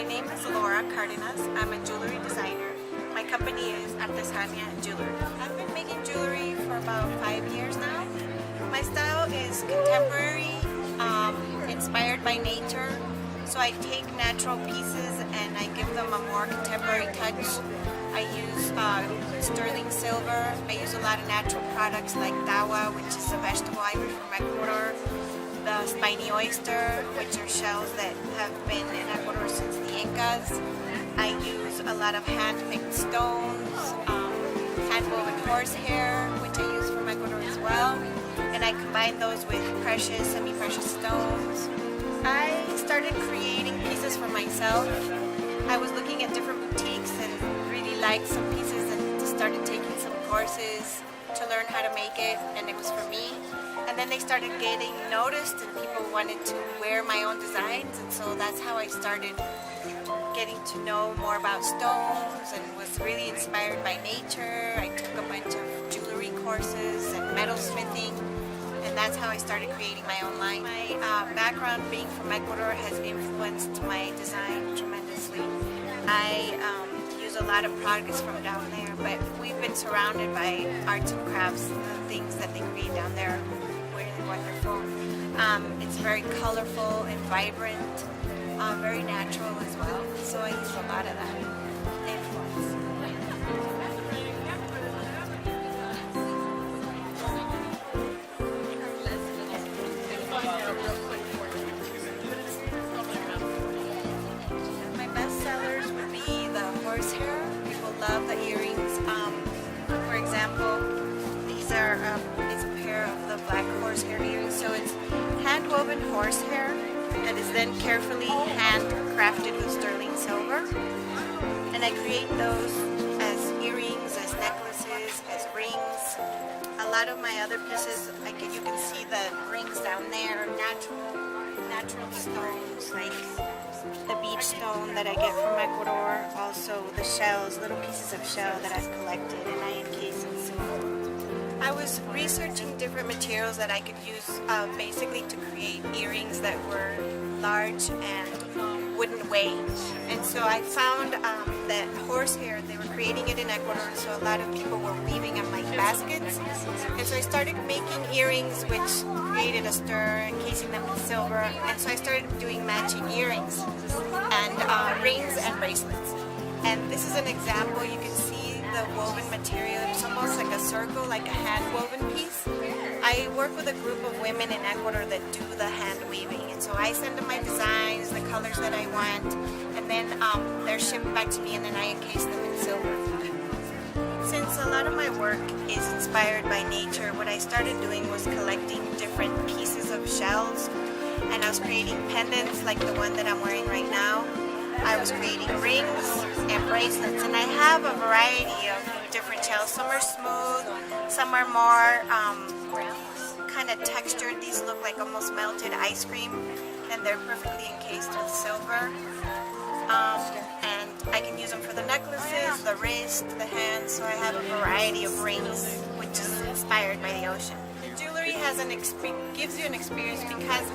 My name is Cardenas. I'm a jewelry designer. My company is ArteSania Jewelry. I've been making jewelry for about 5 years now. My style is contemporary, inspired by nature. So I take natural pieces and I give them a more contemporary touch. I use sterling silver. I use a lot of natural products like dawa, which is a vegetable ivory from Ecuador. The spiny oyster, which are shells that have been in Ecuador since the Incas. I use a lot of hand-picked stones, hand-woven horsehair, which I use from Ecuador as well. And I combine those with precious, semi-precious stones. I started creating pieces for myself. I was looking at different boutiques and really liked some pieces and started taking some courses to learn how to make it, and it was for me. And then they started getting noticed and people wanted to wear my own designs, and so that's how I started getting to know more about stones and was really inspired by nature. I took a bunch of jewelry courses and metalsmithing, and that's how I started creating my own line. My background being from Ecuador has influenced my design tremendously. I use a lot of products from down there, but we've been surrounded by arts and crafts. The things that they create down there are really wonderful. It's very colorful and vibrant, very natural as well. So I use a lot of that influence. My best sellers would be the horsehair. People love the earrings. For example, these are it's a pair of the black horsehair earrings. So it's hand-woven horsehair that is then carefully handcrafted with sterling silver. And I create those as earrings, as necklaces, as rings. A lot of my other pieces, you can see the rings down there, natural stones like the beach stone that I get from Ecuador, also the shells, little pieces of shell that I've collected and I encase in silver. I was researching different materials that I could use basically to create earrings that were large and wouldn't weigh. And so I found that horsehair, they were creating it in Ecuador, so a lot of people were weaving them like baskets. And so I started making earrings which created a stir, encasing them in silver. And so I started doing matching earrings and rings and bracelets. And this is an example. You can see the woven material. It's almost like a circle, like a hand-woven piece. I work with a group of women in Ecuador that do the hand weaving, and so I send them my designs, the colors that I want, and then they're shipped back to me, and then I encase them in silver. Since a lot of my work is inspired by nature, what I started doing was collecting different pieces of shells, and I was creating pendants like the one that I'm wearing right now. I was creating rings and bracelets, and I have a variety of different shells. Some are smooth, some are more kind of textured. These look like almost melted ice cream, and they're perfectly encased with silver. And I can use them for the necklaces, the wrist, the hands, so I have a variety of rings, which is inspired by the ocean. Jewelry gives you an experience because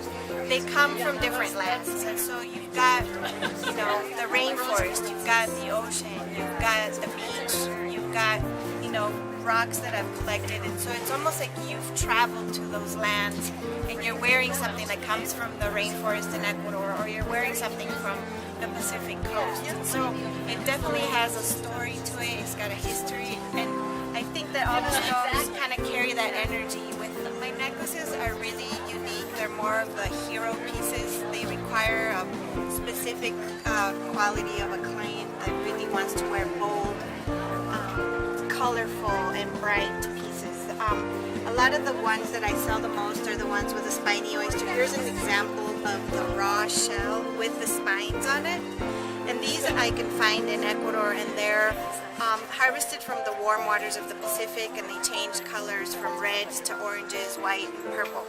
they come from different lands, and so you've got, the rainforest, you've got the ocean, you've got the beach, you've got, rocks that I've collected, and so it's almost like you've traveled to those lands, and you're wearing something that comes from the rainforest in Ecuador, or you're wearing something from the Pacific coast. And so it definitely has a story to it. It's got a history, and I think that all the stones kind of carry that energy with them. My necklaces are really unique. They're more of the hero pieces. They require a specific quality of a client that really wants to wear bold, colorful, and bright pieces. A lot of the ones that I sell the most are the ones with the spiny oyster. Here's an example of the raw shell with the spines on it. And these I can find in Ecuador, and they're harvested from the warm waters of the Pacific, and they change colors from reds to oranges, white, and purple.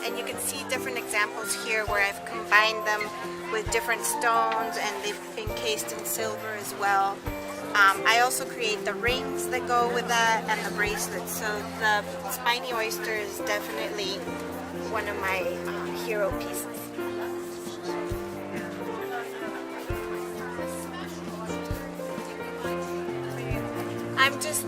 And you can see different examples here where I've combined them with different stones, and they've encased in silver as well. I also create the rings that go with that and the bracelets. So the spiny oyster is definitely one of my hero pieces. I'm just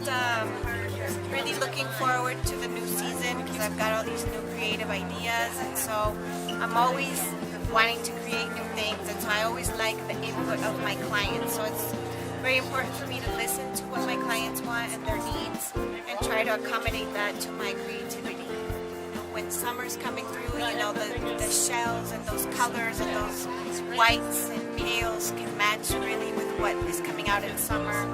really looking forward to the new season because I've got all these new creative ideas, and so I'm always wanting to create new things, and so I always like the input of my clients. So it's very important for me to listen to what my clients want and their needs and try to accommodate that to my creativity. When summer's coming through, the shells and those colors and those whites and pales can match really with what is coming out in summer.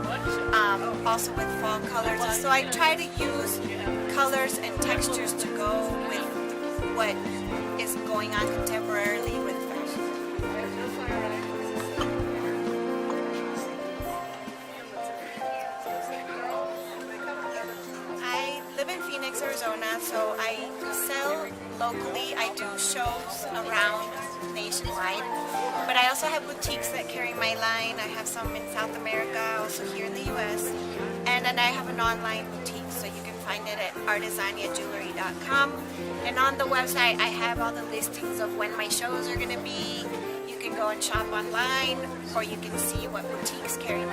Also with fall colors. So I try to use colors and textures to go with what is going on contemporarily with fashion. I live in Phoenix, Arizona, so I sell locally. I do shows around nationwide, but I also have boutiques that carry my line. I have some in South America, also here in the US, and then I have an online boutique, so you can find it at ArteSaniaJewelry.com. And on the website, I have all the listings of when my shows are going to be. You can go and shop online, or you can see what boutiques carry